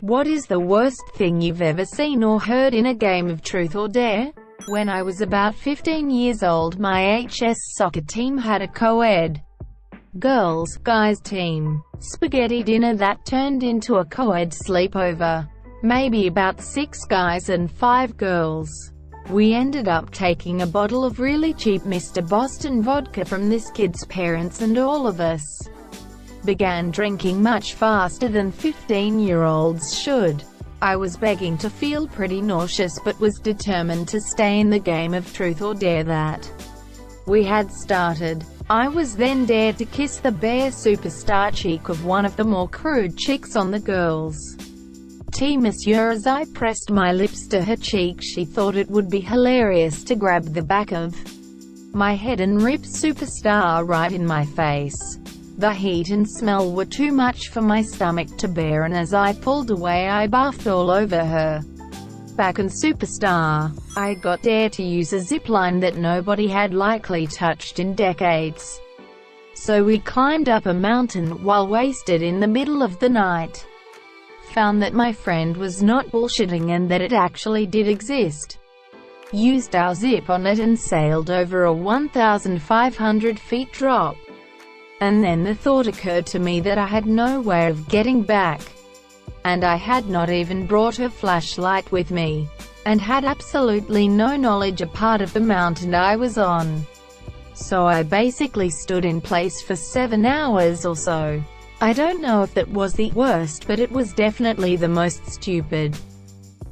What is the worst thing you've ever seen or heard in a game of Truth or Dare? When I was about 15 years old, my HS soccer team had a co-ed girls-guys team spaghetti dinner that turned into a co-ed sleepover. Maybe about 6 guys and 5 girls. We ended up taking a bottle of really cheap Mr. Boston vodka from this kid's parents, and all of us began drinking much faster than 15-year-olds should. I was beginning to feel pretty nauseous but was determined to stay in the game of Truth or Dare that we had started. I was then dared to kiss the bare superstar cheek of one of the more crude chicks on the girls' team. Monsieur, as I pressed my lips to her cheek, she thought it would be hilarious to grab the back of my head and rip superstar right in my face. The heat and smell were too much for my stomach to bear, and as I pulled away I barfed all over her back and superstar. I got dared to use a zipline that nobody had likely touched in decades. So we climbed up a mountain while wasted in the middle of the night. Found that my friend was not bullshitting and that it actually did exist. Used our zip on it and sailed over a 1,500 feet drop. And then the thought occurred to me that I had no way of getting back. And I had not even brought a flashlight with me. And had absolutely no knowledge of part of the mountain I was on. So I basically stood in place for 7 hours or so. I don't know if that was the worst, but it was definitely the most stupid.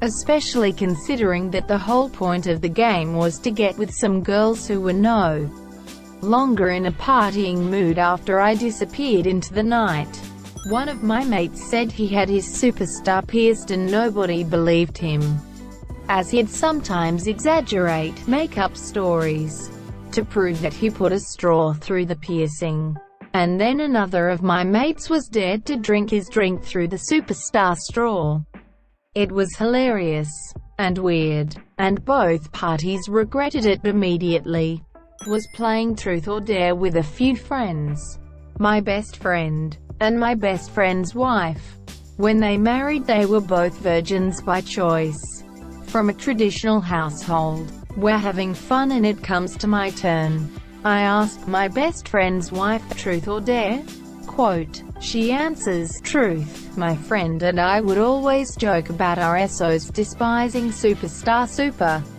Especially considering that the whole point of the game was to get with some girls who were no longer in a partying mood after I disappeared into the night. One of my mates said he had his superstar pierced and nobody believed him, as he'd sometimes exaggerate, make up stories to prove that he put a straw through the piercing. And then another of my mates was dared to drink his drink through the superstar straw. It was hilarious and weird, and both parties regretted it immediately. Was playing Truth or Dare with a few friends, my best friend, and my best friend's wife. When they married, they were both virgins by choice. From a traditional household. We're having fun and it comes to my turn. I asked my best friend's wife, Truth or Dare? Quote, she answers, Truth. My friend and I would always joke about our SOs despising superstar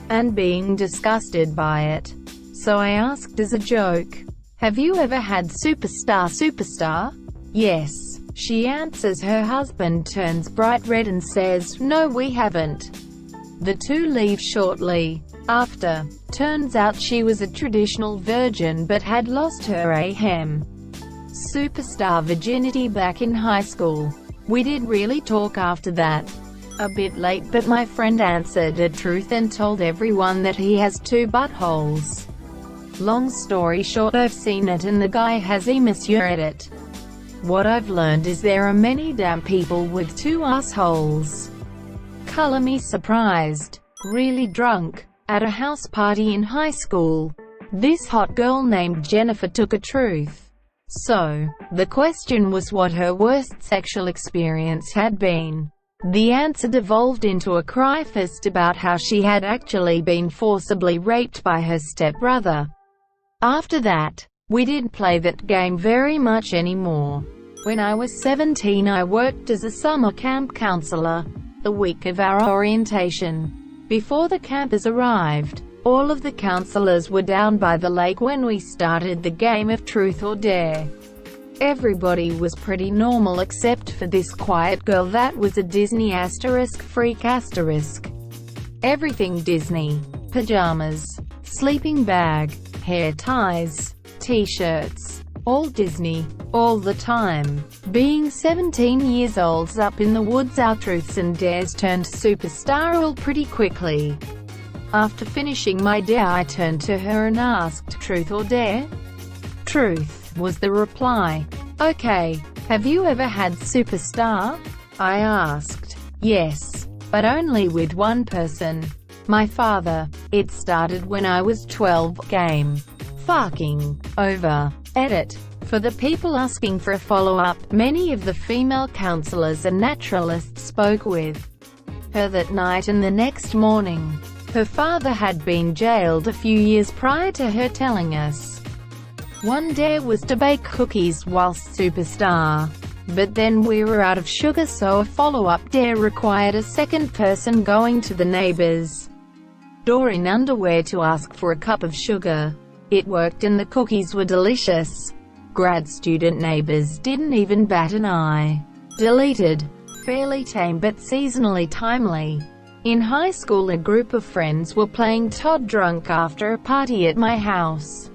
and being disgusted by it. So I asked as a joke, have you ever had superstar? Yes, she answers. Her husband turns bright red and says, no, we haven't. The two leave shortly after. Turns out she was a traditional virgin but had lost her superstar virginity back in high school. We did really talk after that. A bit late, but my friend answered a truth and told everyone that he has 2 buttholes. Long story short, I've seen it and the guy has a monsieur at it. What I've learned is there are many damn people with 2 assholes. Color me surprised. Really drunk. At a house party in high school. This hot girl named Jennifer took a truth. So, the question was what her worst sexual experience had been. The answer devolved into a cry fest about how she had actually been forcibly raped by her stepbrother. After that, we didn't play that game very much anymore. When I was 17, I worked as a summer camp counselor. The week of our orientation, before the campers arrived, all of the counselors were down by the lake when we started the game of Truth or Dare. Everybody was pretty normal except for this quiet girl that was a Disney freak. Everything Disney. Pajamas, sleeping bag, hair ties, t-shirts. All Disney. All the time. Being 17 years old up in the woods, our truths and dares turned superstar all pretty quickly. After finishing my dare, I turned to her and asked, Truth or Dare? Truth, was the reply. Okay, have you ever had superstar? I asked. Yes, but only with one person. My father. It started when I was 12. Game. Fucking. Over. Edit. For the people asking for a follow-up, many of the female counselors and naturalists spoke with her that night and the next morning. Her father had been jailed a few years prior to her telling us. One dare was to bake cookies whilst Superstar. But then we were out of sugar, so a follow-up dare required a second person going to the neighbor's door in underwear to ask for a cup of sugar. It worked and the cookies were delicious. Grad student neighbors didn't even bat an eye. Deleted. Fairly tame but seasonally timely. In high school, a group of friends were playing Todd drunk after a party at my house.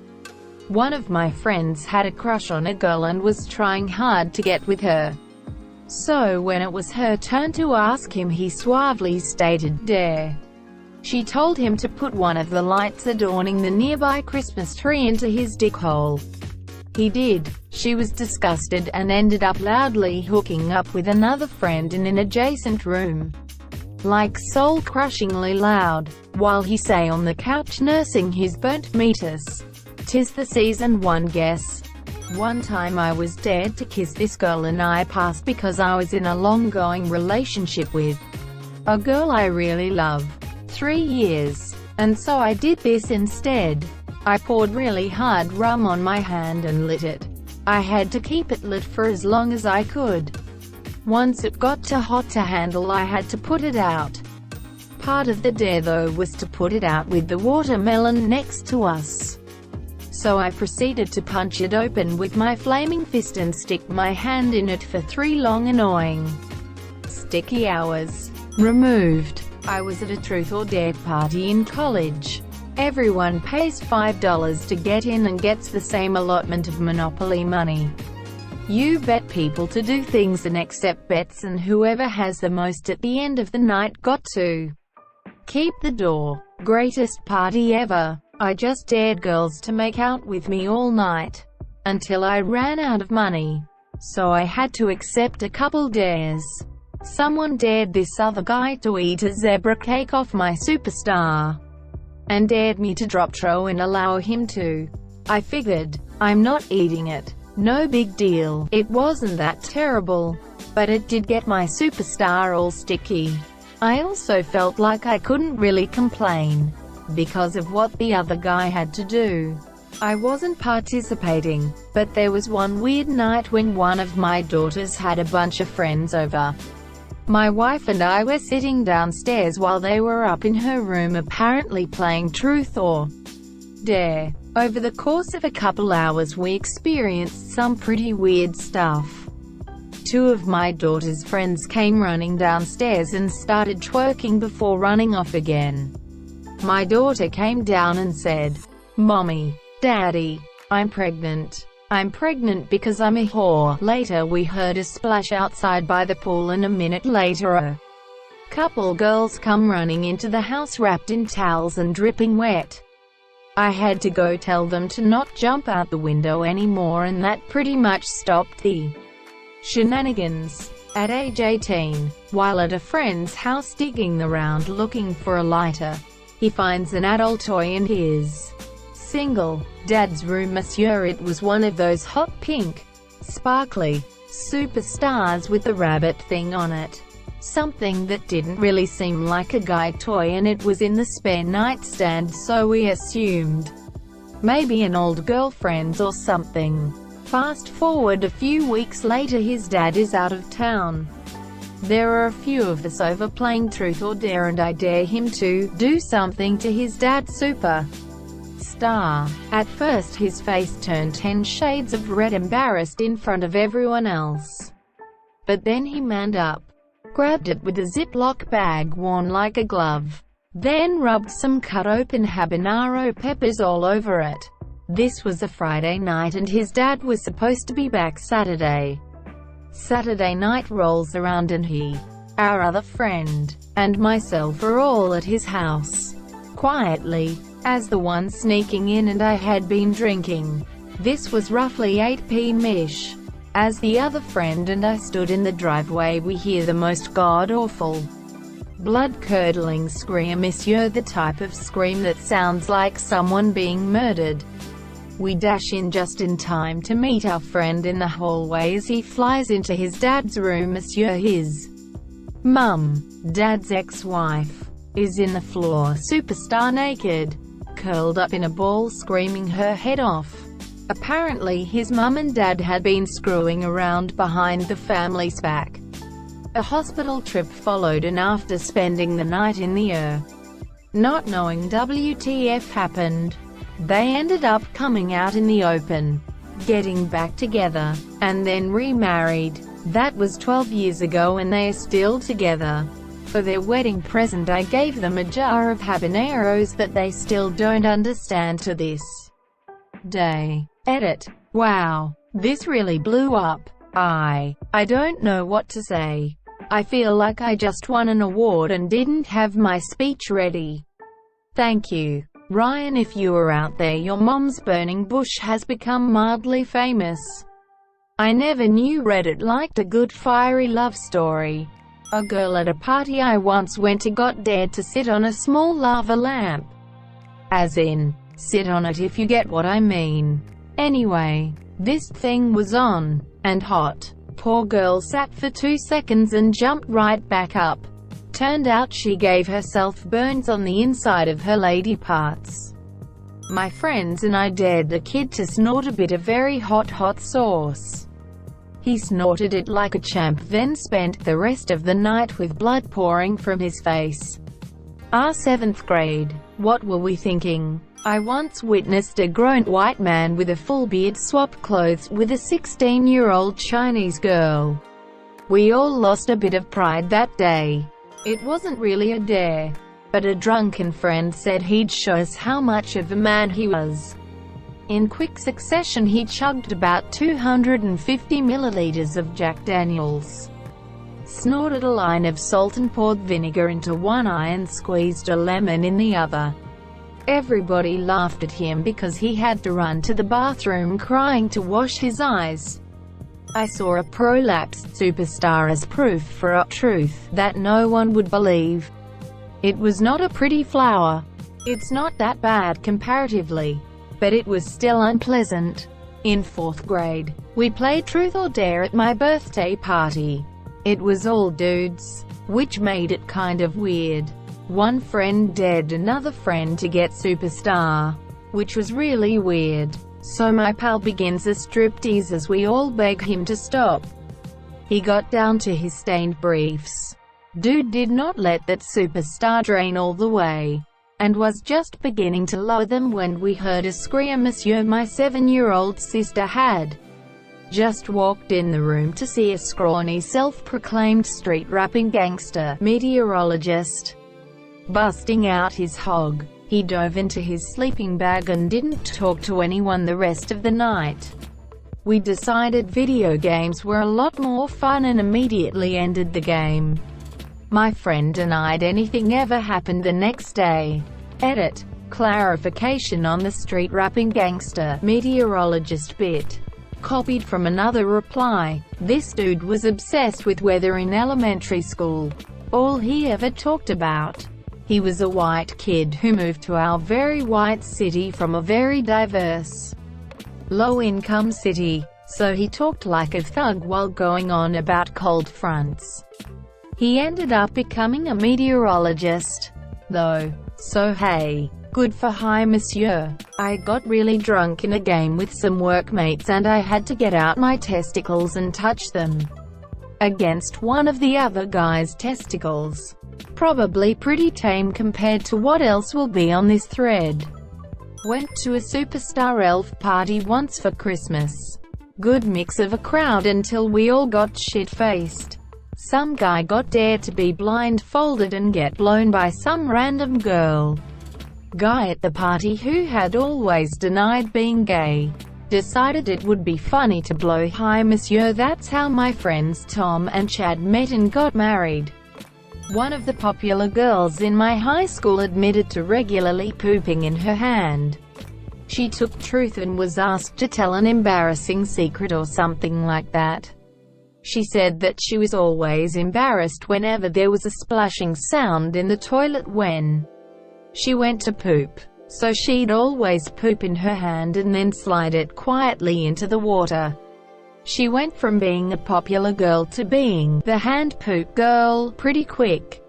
One of my friends had a crush on a girl and was trying hard to get with her. So when it was her turn to ask him, he suavely stated, "Dare." She told him to put one of the lights adorning the nearby Christmas tree into his dick hole. He did. She was disgusted and ended up loudly hooking up with another friend in an adjacent room. Like soul-crushingly loud, while he sat on the couch nursing his burnt meatus. 'Tis the season one guess. One time I was dared to kiss this girl and I passed because I was in a long-going relationship with a girl I really love. 3 years. And so I did this instead. I poured really hard rum on my hand and lit it. I had to keep it lit for as long as I could. Once it got too hot to handle, I had to put it out. Part of the dare though was to put it out with the watermelon next to us. So I proceeded to punch it open with my flaming fist and stick my hand in it for 3 long annoying, sticky hours. Removed. I was at a Truth or Dare party in college. Everyone pays $5 to get in and gets the same allotment of Monopoly money. You bet people to do things and accept bets, and whoever has the most at the end of the night got to keep the door. Greatest party ever. I just dared girls to make out with me all night. Until I ran out of money. So I had to accept a couple dares. Someone dared this other guy to eat a zebra cake off my Superstar. And dared me to drop Tro and allow him to. I figured, I'm not eating it. No big deal. It wasn't that terrible. But it did get my Superstar all sticky. I also felt like I couldn't really complain, because of what the other guy had to do. I wasn't participating. But there was one weird night when one of my daughters had a bunch of friends over. My wife and I were sitting downstairs while they were up in her room apparently playing Truth or Dare. Over the course of a couple hours we experienced some pretty weird stuff. 2 of my daughter's friends came running downstairs and started twerking before running off again. My daughter came down and said, "Mommy, Daddy, I'm pregnant. I'm pregnant because I'm a whore." Later we heard a splash outside by the pool, and a minute later a couple girls come running into the house wrapped in towels and dripping wet. I had to go tell them to not jump out the window anymore, and that pretty much stopped the shenanigans. At age 18, while at a friend's house digging around looking for a lighter, he finds an adult toy in his single dad's room. Monsieur, it was one of those hot pink, sparkly Superstars with the rabbit thing on it. Something that didn't really seem like a guy toy, and it was in the spare nightstand, so we assumed maybe an old girlfriend or something. Fast forward a few weeks later, his dad is out of town. There are a few of us over playing Truth or Dare, and I dare him to do something to his dad's Superstar. At first his face turned 10 shades of red, embarrassed in front of everyone else. But then he manned up, grabbed it with a Ziploc bag worn like a glove, then rubbed some cut-open habanero peppers all over it. This was a Friday night and his dad was supposed to be back Saturday. Saturday night rolls around and he, our other friend, and myself are all at his house. Quietly, as the one sneaking in, and I had been drinking. This was roughly 8 p.m.-ish. As the other friend and I stood in the driveway, we hear the most god-awful, blood-curdling scream. Monsieur, the type of scream that sounds like someone being murdered. We dash in just in time to meet our friend in the hallway as he flies into his dad's room. Monsieur, his mum, dad's ex-wife, is in the floor, superstar naked, curled up in a ball, screaming her head off. Apparently his mum and dad had been screwing around behind the family's back. A hospital trip followed, and after spending the night in the not knowing WTF happened, they ended up coming out in the open, getting back together, and then remarried. That was 12 years ago and they are still together. For their wedding present I gave them a jar of habaneros that they still don't understand to this day. Edit. Wow. This really blew up. I don't know what to say. I feel like I just won an award and didn't have my speech ready. Thank you. Ryan, if you are out there, your mom's burning bush has become mildly famous. I never knew Reddit liked a good fiery love story. A girl at a party I once went to got dared to sit on a small lava lamp. As in, sit on it if you get what I mean. Anyway, this thing was on, and hot. Poor girl sat for 2 seconds and jumped right back up. Turned out she gave herself burns on the inside of her lady parts. My friends and I dared the kid to snort a bit of very hot sauce. He snorted it like a champ, then spent the rest of the night with blood pouring from his face. Our 7th grade. What were we thinking? I once witnessed a grown white man with a full beard swap clothes with a 16-year-old Chinese girl. We all lost a bit of pride that day. It wasn't really a dare, but a drunken friend said he'd show us how much of a man he was. In quick succession he chugged about 250 milliliters of Jack Daniels, snorted a line of salt and poured vinegar into one eye and squeezed a lemon in the other. Everybody laughed at him because he had to run to the bathroom crying to wash his eyes. I saw a prolapsed superstar as proof for a truth that no one would believe. It was not a pretty flower. It's not that bad comparatively, but it was still unpleasant. In 4th grade, we played Truth or Dare at my birthday party. It was all dudes, which made it kind of weird. One friend dared another friend to get superstar, which was really weird. So my pal begins a striptease as we all beg him to stop. He got down to his stained briefs. Dude did not let that superstar drain all the way, and was just beginning to lower them when we heard a scream. Monsieur, my 7-year-old sister had just walked in the room to see a scrawny self-proclaimed street-rapping gangster meteorologist busting out his hog. He dove into his sleeping bag and didn't talk to anyone the rest of the night. We decided video games were a lot more fun and immediately ended the game. My friend denied anything ever happened the next day. Edit. Clarification on the street rapping gangster meteorologist bit. Copied from another reply. This dude was obsessed with weather in elementary school. All he ever talked about. He was a white kid who moved to our very white city from a very diverse, low-income city, so he talked like a thug while going on about cold fronts. He ended up becoming a meteorologist, though. So hey, good for hi monsieur. I got really drunk in a game with some workmates and I had to get out my testicles and touch them against one of the other guy's testicles. Probably pretty tame compared to what else will be on this thread. Went to a superstar elf party once for Christmas. Good mix of a crowd until we all got shit-faced. Some guy got dared to be blindfolded and get blown by some random guy at the party who had always denied being gay. Decided it would be funny to blow hi monsieur. That's how my friends Tom and Chad met and got married. One of the popular girls in my high school admitted to regularly pooping in her hand. She took truth and was asked to tell an embarrassing secret or something like that. She said that she was always embarrassed whenever there was a splashing sound in the toilet when she went to poop. so she'd always poop in her hand and then slide it quietly into the water. She went from being a popular girl to being the hand poop girl pretty quick.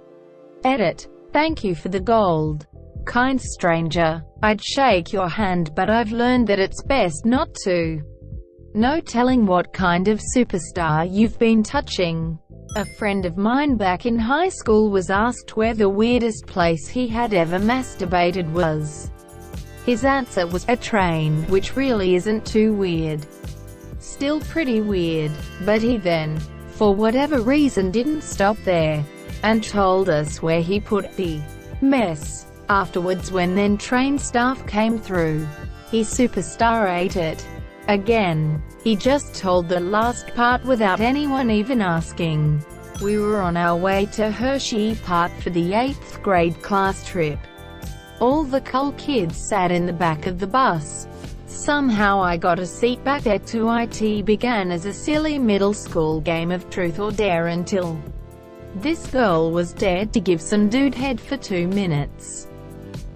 Edit. Thank you for the gold. Kind stranger. I'd shake your hand, but I've learned that it's best not to. No telling what kind of superstar you've been touching. A friend of mine back in high school was asked where the weirdest place he had ever masturbated was. His answer was a train, which really isn't too weird. Still pretty weird, but he then, for whatever reason, didn't stop there, and told us where he put the mess. Afterwards, when then train staff came through, he superstar ate it. Again, he just told the last part without anyone even asking. We were on our way to Hershey Park for the 8th grade class trip. All the cool kids sat in the back of the bus. Somehow I got a seat back there too. It began as a silly middle school game of truth or dare until this girl was dared to give some dude head for 2 minutes.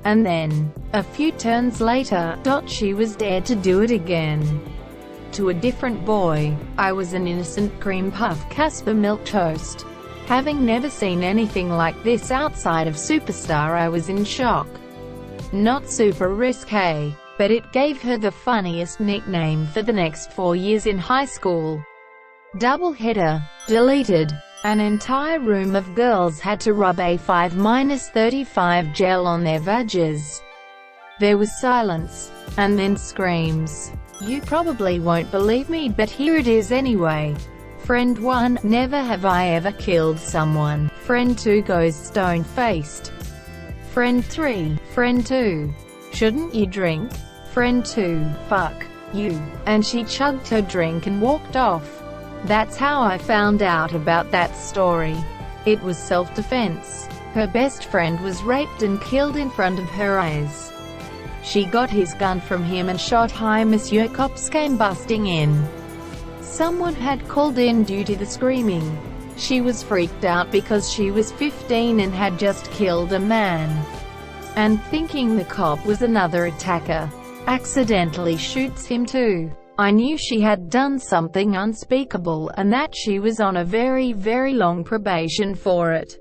And then, a few turns later, she was dared to do it again. To a different boy. I was an innocent cream puff Casper milk toast. Having never seen anything like this outside of Superstar, I was in shock. Not super risque, but it gave her the funniest nickname for the next 4 years in high school. Doubleheader. Deleted. An entire room of girls had to rub a 5-35 gel on their vages. There was silence, and then screams. You probably won't believe me, but here it is anyway. Friend 1, never have I ever killed someone. Friend 2 goes stone-faced. Friend 3, Friend 2, shouldn't you drink? Friend 2, fuck you. And she chugged her drink and walked off. That's how I found out about that story. It was self-defense. Her best friend was raped and killed in front of her eyes. She got his gun from him and shot. Hi monsieur, cops came busting in. Someone had called in due to the screaming. She was freaked out because she was 15 and had just killed a man. And thinking the cop was another attacker, accidentally shoots him too. I knew she had done something unspeakable and that she was on a very, very long probation for it.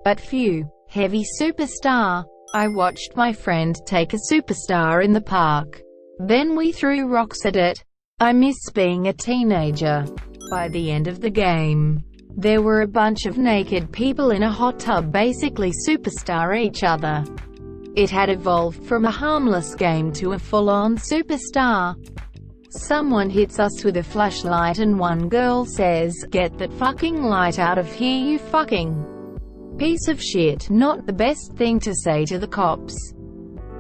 But phew, heavy superstar. I watched my friend take a superstar in the park. Then we threw rocks at it. I miss being a teenager. By the end of the game, there were a bunch of naked people in a hot tub basically superstar each other. It had evolved from a harmless game to a full-on superstar. Someone hits us with a flashlight and one girl says, "Get that fucking light out of here, you fucking piece of shit." Not the best thing to say to the cops.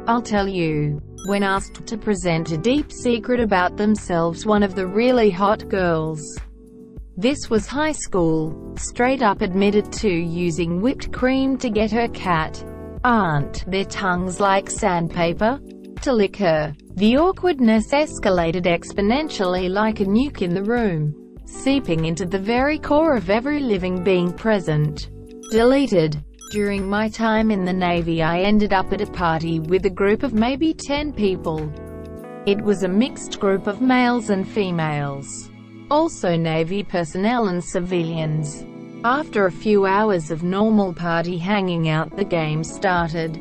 I'll tell you. When asked to present a deep secret about themselves, one of the really hot girls, this was high school, straight up admitted to using whipped cream to get her cat, aunt, their tongues like sandpaper, to lick her. The awkwardness escalated exponentially like a nuke in the room, seeping into the very core of every living being present. Deleted. During my time in the Navy, I ended up at a party with a group of maybe 10 people. It was a mixed group of males and females. Also Navy personnel and civilians. After a few hours of normal party hanging out, the game started.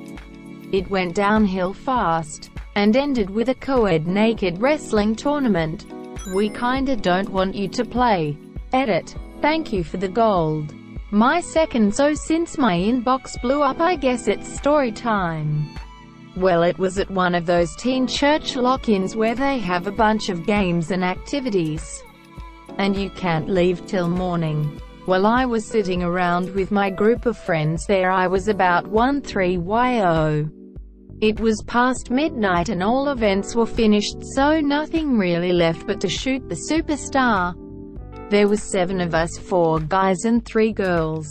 It went downhill fast, and ended with a co-ed naked wrestling tournament. We kinda don't want you to play. Edit. Thank you for the gold. My second. So since my inbox blew up, I guess it's story time. Well, it was at one of those teen church lock-ins where they have a bunch of games and activities, and you can't leave till morning. Well, I was sitting around with my group of friends there. I was about 13 years old. It was past midnight and all events were finished, so nothing really left but to shoot the superstar. There was 7 of us, 4 guys and 3 girls.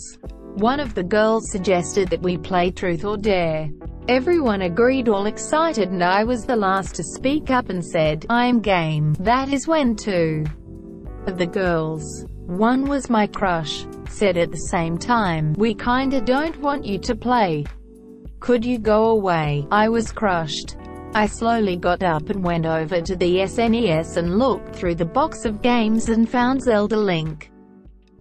One of the girls suggested that we play truth or dare. Everyone agreed, all excited, and I was the last to speak up and said, "I'm game." That is when 2 of the girls, one was my crush, said at the same time, "We kinda don't want you to play." Could you go away? I was crushed. I slowly got up and went over to the SNES and looked through the box of games and found Zelda Link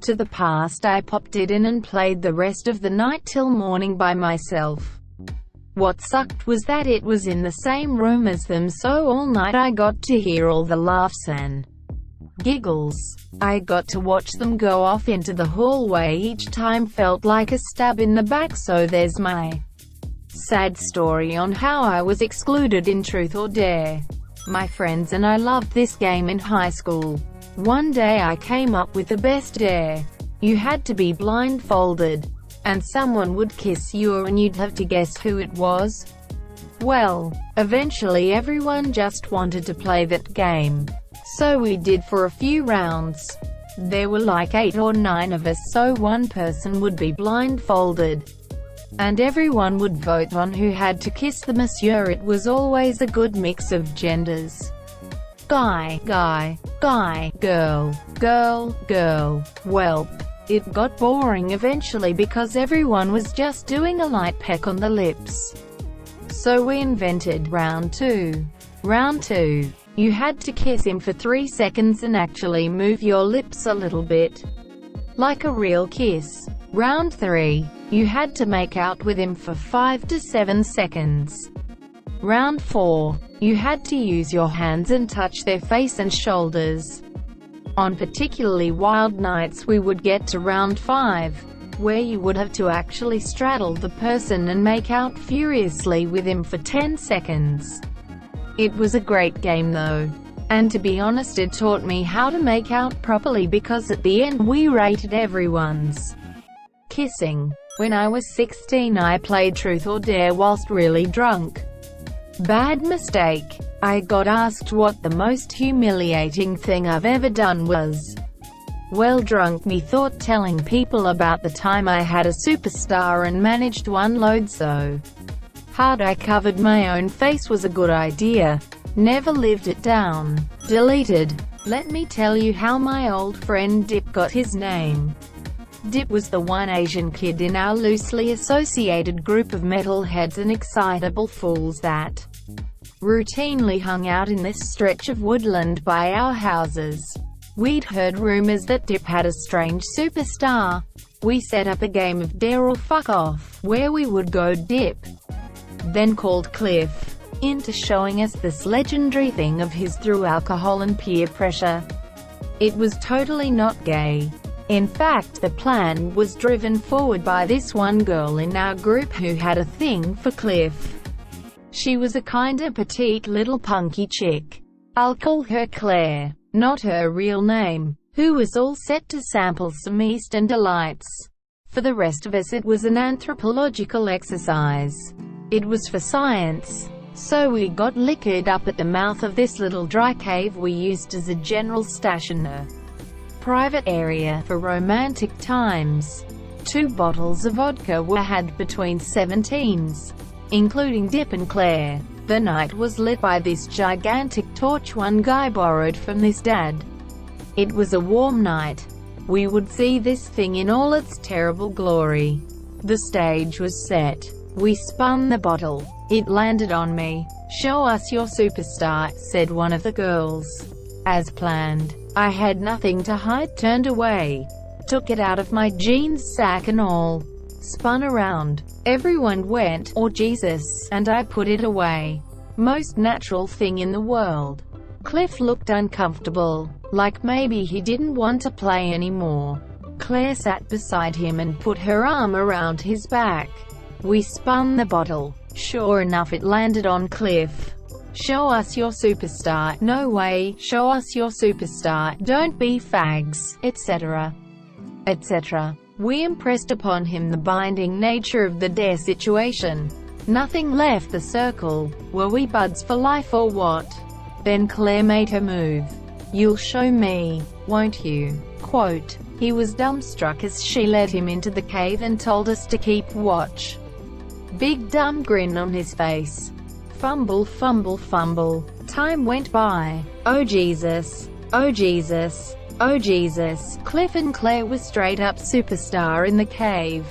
to the Past. I popped it in and played the rest of the night till morning by myself. What sucked was that it was in the same room as them, so all night I got to hear all the laughs and giggles. I got to watch them go off into the hallway. Each time felt like a stab in the back. So there's my sad story on how I was excluded in Truth or Dare. My friends and I loved this game in high school. One day I came up with the best dare. You had to be blindfolded, and someone would kiss you and you'd have to guess who it was. Well, eventually everyone just wanted to play that game. So we did for a few rounds. There were like 8 or 9 of us, so one person would be blindfolded, and everyone would vote on who had to kiss the monsieur. It was always a good mix of genders. Guy, guy, guy, girl, girl, girl. Well, it got boring eventually because everyone was just doing a light peck on the lips. So we invented round 2. Round 2. You had to kiss him for 3 seconds and actually move your lips a little bit, like a real kiss. Round 3. You had to make out with him for 5 to 7 seconds. Round 4. You had to use your hands and touch their face and shoulders. On particularly wild nights we would get to round 5, where you would have to actually straddle the person and make out furiously with him for 10 seconds. It was a great game though. And to be honest, it taught me how to make out properly, because at the end we rated everyone's kissing. When I was 16 I played Truth or Dare whilst really drunk. Bad mistake. I got asked what the most humiliating thing I've ever done was. Well, drunk me thought telling people about the time I had a superstar and managed to unload so hard I covered my own face was a good idea. Never lived it down. Deleted. Let me tell you how my old friend Dip got his name. Dip was the one Asian kid in our loosely associated group of metalheads and excitable fools that routinely hung out in this stretch of woodland by our houses. We'd heard rumors that Dip had a strange superstar. We set up a game of Dare or Fuck Off, where we would go Dip, then called Cliff, into showing us this legendary thing of his through alcohol and peer pressure. It was totally not gay. In fact, the plan was driven forward by this one girl in our group who had a thing for Cliff. She was a kinda petite little punky chick. I'll call her Claire, not her real name, who was all set to sample some Eastern delights. For the rest of us it was an anthropological exercise. It was for science. So we got liquored up at the mouth of this little dry cave we used as a general stash in a private area for romantic times. 2 bottles of vodka were had between 17s, including Dip and Claire. The night was lit by this gigantic torch one guy borrowed from his dad. It was a warm night. We would see this thing in all its terrible glory. The stage was set. We spun the bottle. It landed on me. "Show us your superstar," said one of the girls. As planned, I had nothing to hide, turned away, took it out of my jeans sack and all, spun around. Everyone went, "Oh Jesus," and I put it away. Most natural thing in the world. Cliff looked uncomfortable, like maybe he didn't want to play anymore. Claire sat beside him and put her arm around his back. We spun the bottle. Sure enough, it landed on Cliff. "Show us your superstar," "No way," "Show us your superstar," "Don't be fags," etc., etc. We impressed upon him the binding nature of the dare situation. Nothing left the circle. Were we buds for life or what? Then Claire made her move. "You'll show me, won't you?" Quote. He was dumbstruck as she led him into the cave and told us to keep watch. Big dumb grin on his face. Fumble, fumble, fumble. Time went by. Oh Jesus. Oh Jesus. Oh Jesus. Cliff and Claire were straight up superstar in the cave.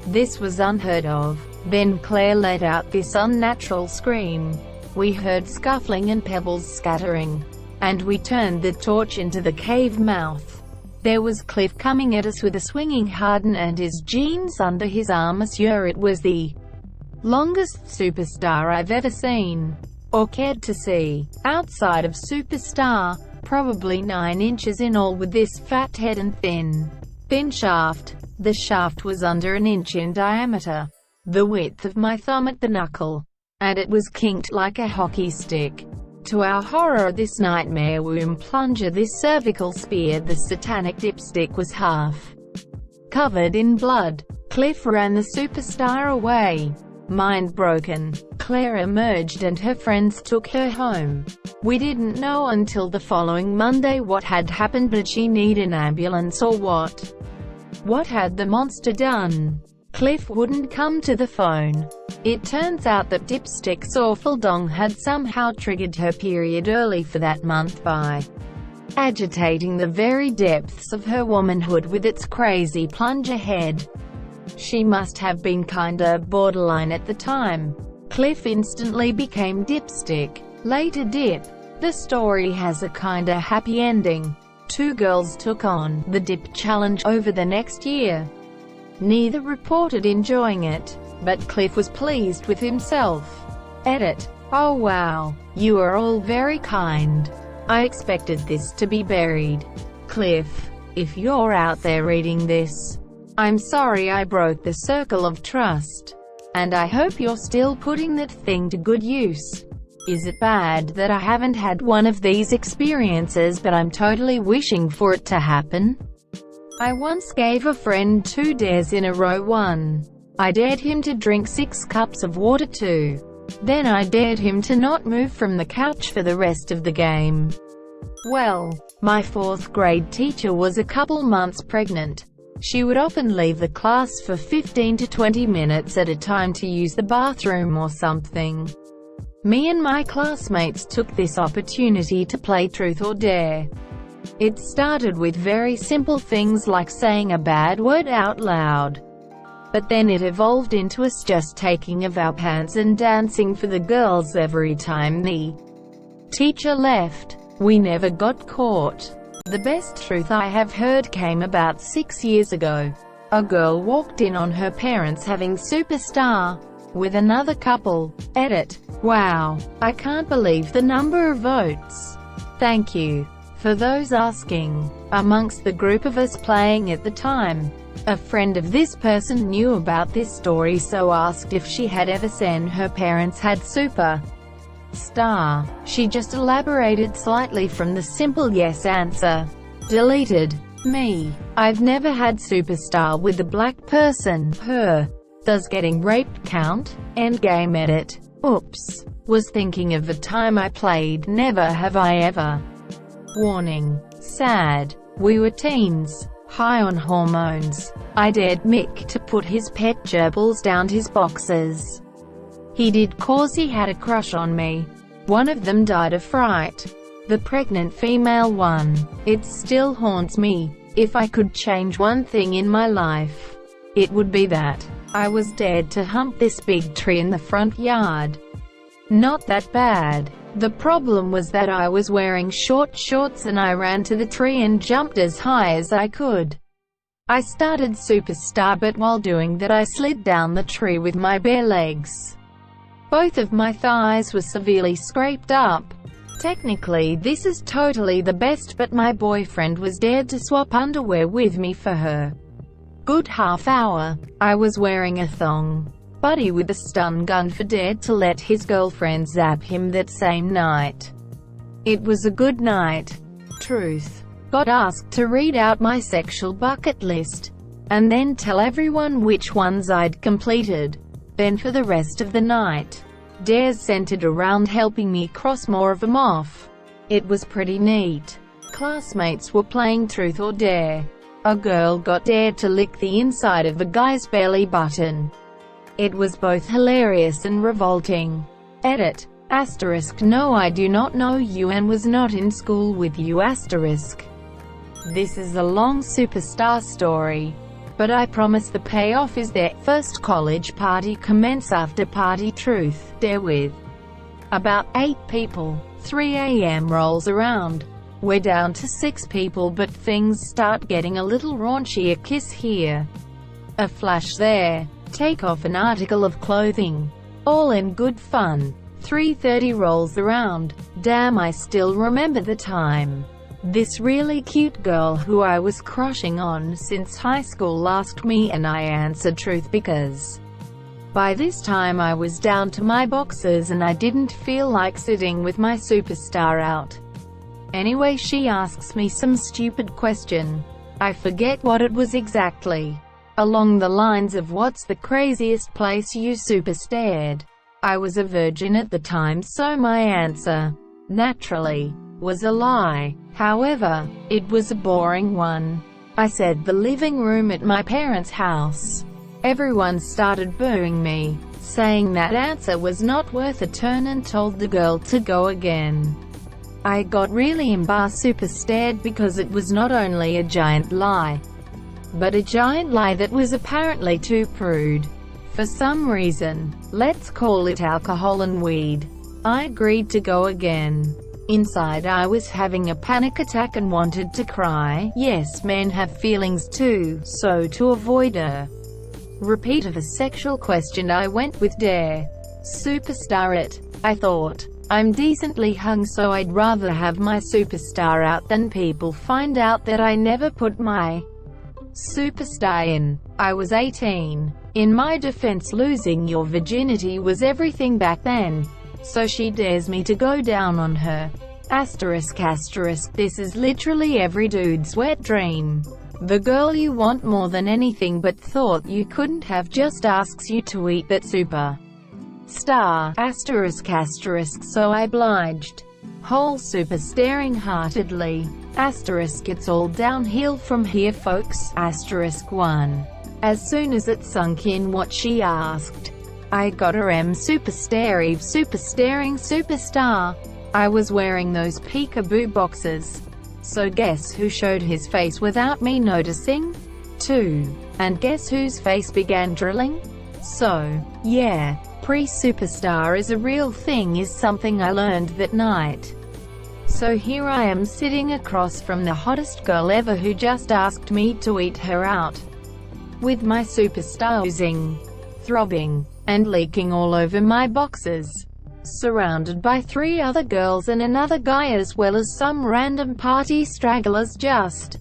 This was unheard of. Then Claire let out this unnatural scream. We heard scuffling and pebbles scattering, and we turned the torch into the cave mouth. There was Cliff coming at us with a swinging harden and his jeans under his arm. Monsieur, it was the longest superstar I've ever seen, or cared to see, outside of superstar, probably 9 inches in all, with this fat head and thin shaft. The shaft was under an inch in diameter, the width of my thumb at the knuckle, and it was kinked like a hockey stick. To our horror, this nightmare womb plunger, this cervical spear, the satanic dipstick, was half covered in blood. Cliff ran the superstar away. Mind broken, Claire emerged and her friends took her home. We didn't know until the following Monday what had happened. Did she need an ambulance or what? What had the monster done? Cliff wouldn't come to the phone. It turns out that Dipstick's awful dong had somehow triggered her period early for that month by agitating the very depths of her womanhood with its crazy plunger head. She must have been kinda borderline at the time. Cliff instantly became Dipstick, later Dip. The story has a kinda happy ending. 2 girls took on the Dip challenge over the next year. Neither reported enjoying it, but Cliff was pleased with himself. Edit. Oh wow, you are all very kind. I expected this to be buried. Cliff, if you're out there reading this, I'm sorry I broke the circle of trust. And I hope you're still putting that thing to good use. Is it bad that I haven't had one of these experiences, but I'm totally wishing for it to happen? I once gave a friend 2 dares in a row. 1. I dared him to drink 6 cups of water. 2. Then I dared him to not move from the couch for the rest of the game. Well, my 4th grade teacher was a couple months pregnant. She would often leave the class for 15 to 20 minutes at a time to use the bathroom or something. Me and my classmates took this opportunity to play Truth or Dare. It started with very simple things like saying a bad word out loud. But then it evolved into us just taking off our pants and dancing for the girls every time the teacher left. We never got caught. The best truth I have heard came about 6 years ago. A girl walked in on her parents having superstar with another couple. Edit. Wow, I can't believe the number of votes. Thank you. For those asking, amongst the group of us playing at the time, a friend of this person knew about this story, so asked if she had ever seen her parents had super star. She just elaborated slightly from the simple yes answer. Deleted. Me. I've never had superstar with a black person. Her. Does getting raped count? Endgame. Edit. Oops. Was thinking of the time I played Never Have I Ever. Warning. Sad. We were teens, high on hormones. I dared Mick to put his pet gerbils down his boxes. He did, cause he had a crush on me. One of them died of fright. The pregnant female one. It still haunts me. If I could change one thing in my life, it would be that I was dared to hump this big tree in the front yard. Not that bad. The problem was that I was wearing short shorts and I ran to the tree and jumped as high as I could. I started superstar, but while doing that I slid down the tree with my bare legs. Both of my thighs were severely scraped up. Technically this is totally the best, but my boyfriend was dared to swap underwear with me for her good half hour. I was wearing a thong. Buddy with a stun gun for dared to let his girlfriend zap him that same night. It was a good night. Truth. Got asked to read out my sexual bucket list, and then tell everyone which ones I'd completed. Then for the rest of the night, dares centered around helping me cross more of them off. It was pretty neat. Classmates were playing Truth or Dare. A girl got dared to lick the inside of a guy's belly button. It was both hilarious and revolting. Edit. Asterisk. No, I do not know you and was not in school with you. Asterisk. This is a long superstar story, but I promise the payoff is there. First college party commence after party truth dare with about 8 people. 3 a.m. rolls around. We're down to 6 people, but things start getting a little raunchy. A kiss here, a flash there, take off an article of clothing. All in good fun. 3:30 rolls around. Damn, I still remember the time. This really cute girl who I was crushing on since high school asked me, and I answered truth because by this time I was down to my boxers and I didn't feel like sitting with my superstar out. Anyway, she asks me some stupid question. I forget what it was exactly. Along the lines of, what's the craziest place you super stared? I was a virgin at the time, so my answer, naturally, was a lie. However, it was a boring one. I said the living room at my parents' house. Everyone started booing me, saying that answer was not worth a turn, and told the girl to go again. I got really embarrassed, super stared, because it was not only a giant lie, but a giant lie that was apparently too prude. For some reason, let's call it alcohol and weed, I agreed to go again. Inside I was having a panic attack and wanted to cry. Yes, men have feelings too, so to avoid a repeat of a sexual question I went with dare. Superstar it. I thought, I'm decently hung, so I'd rather have my superstar out than people find out that I never put my superstar in. I was 18. In my defense, losing your virginity was everything back then. So she dares me to go down on her. Asterisk. This is literally every dude's wet dream. The girl you want more than anything but thought you couldn't have just asks you to eat that super star. Asterisk. So I obliged. Whole super staring heartedly. Asterisk. It's all downhill from here, folks. Asterisk 1. As soon as it sunk in what she asked, I got her super staring superstar. I was wearing those peekaboo boxes. So guess who showed his face without me noticing? 2. And guess whose face began drilling? So, yeah, pre-superstar is a real thing is something I learned that night. So here I am sitting across from the hottest girl ever who just asked me to eat her out, with my superstar oozing, throbbing, and leaking all over my boxers, surrounded by 3 other girls and another guy, as well as some random party stragglers just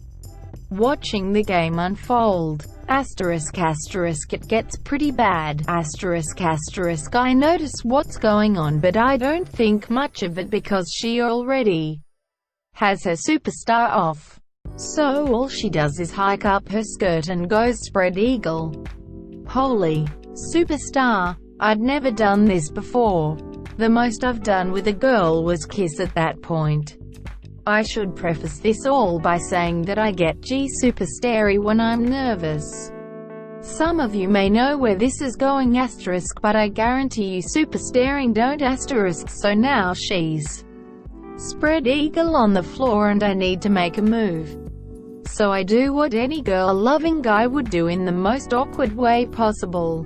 watching the game unfold. Asterisk. It gets pretty bad. Asterisk. I notice what's going on, but I don't think much of it because she already has her superstar off. So all she does is hike up her skirt and goes spread eagle. Holy superstar, I'd never done this before. The most I've done with a girl was kiss at that point. I should preface this all by saying that I get super starey when I'm nervous. Some of you may know where this is going asterisk, but I guarantee you super staring don't asterisk. So now she's spread eagle on the floor and I need to make a move. So I do what any girl-loving guy would do in the most awkward way possible.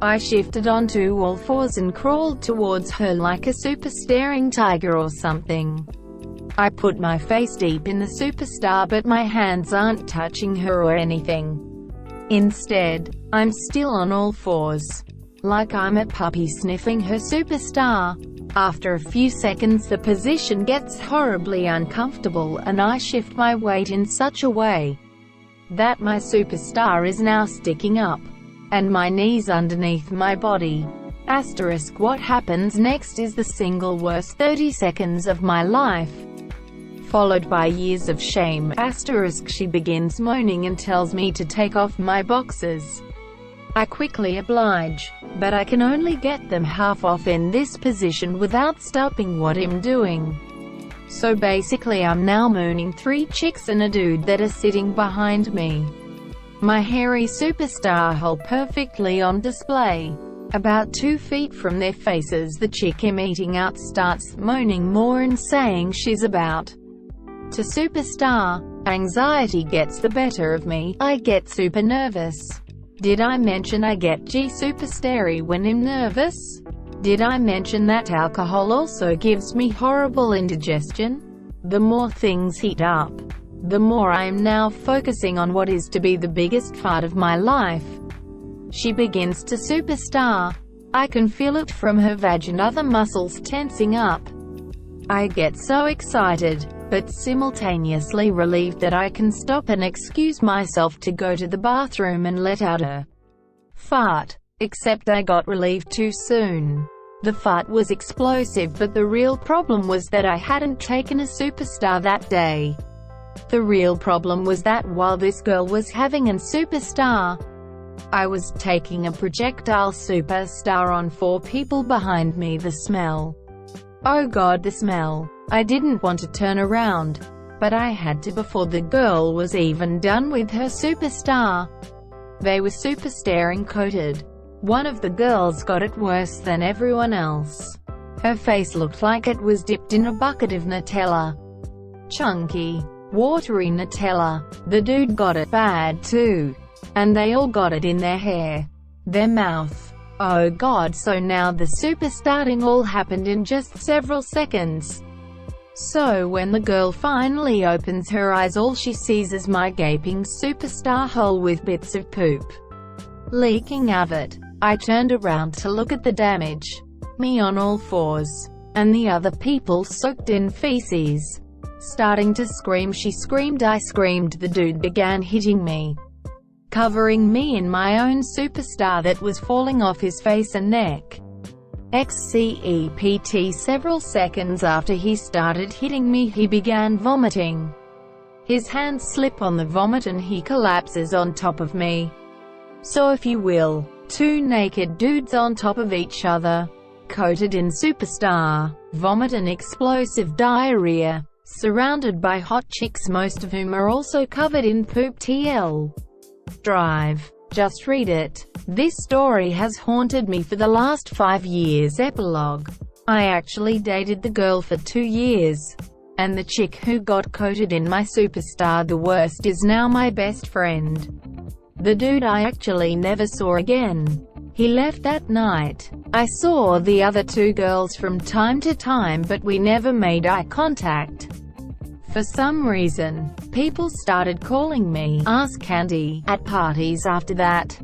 I shifted onto all fours and crawled towards her like a super staring tiger or something. I put my face deep in the superstar, but my hands aren't touching her or anything. Instead, I'm still on all fours, like I'm a puppy sniffing her superstar. After a few seconds the position gets horribly uncomfortable and I shift my weight in such a way that my superstar is now sticking up, and my knees underneath my body. Asterisk. What happens next is the single worst 30 seconds of my life, followed by years of shame. Asterisk. She begins moaning and tells me to take off my boxers. I quickly oblige, but I can only get them half off in this position without stopping what I'm doing. So basically I'm now mooning 3 chicks and a dude that are sitting behind me. My hairy superstar hole perfectly on display. About 2 feet from their faces, the chick I'm eating out starts moaning more and saying she's about to superstar. Anxiety gets the better of me. I get super nervous. Did I mention I get super starey when I'm nervous? Did I mention that alcohol also gives me horrible indigestion? The more things heat up, the more I am now focusing on what is to be the biggest fight of my life. She begins to superstar. I can feel it from her vag and other muscles tensing up. I get so excited, but simultaneously relieved that I can stop and excuse myself to go to the bathroom and let out a fart. Except I got relieved too soon. The fart was explosive, but the real problem was that I hadn't taken a superstar that day. The real problem was that while this girl was having a superstar, I was taking a projectile superstar on 4 people behind me. The smell. Oh God, the smell. I didn't want to turn around, but I had to before the girl was even done with her superstar. They were superstaring coated. One of the girls got it worse than everyone else. Her face looked like it was dipped in a bucket of Nutella. Chunky, watery Nutella. The dude got it bad too. And they all got it in their hair, their mouth. Oh God, so now the superstarting all happened in just several seconds. So when the girl finally opens her eyes, all she sees is my gaping superstar hole with bits of poop leaking out of it. I turned around to look at the damage. Me on all fours, and the other people soaked in feces. Starting to scream, she screamed, I screamed, the dude began hitting me, covering me in my own superstar that was falling off his face and neck. Except several seconds after he started hitting me, he began vomiting. His hands slip on the vomit and he collapses on top of me. So if you will, 2 naked dudes on top of each other, coated in superstar, vomit and explosive diarrhea, surrounded by hot chicks, most of whom are also covered in poop. TL. Drive. Just read it. This story has haunted me for the last 5 years. Epilogue. I actually dated the girl for 2 years. And the chick who got coated in my superstar the worst is now my best friend. The dude I actually never saw again. He left that night. I saw the other 2 girls from time to time, but we never made eye contact. For some reason, people started calling me Ask Candy at parties after that.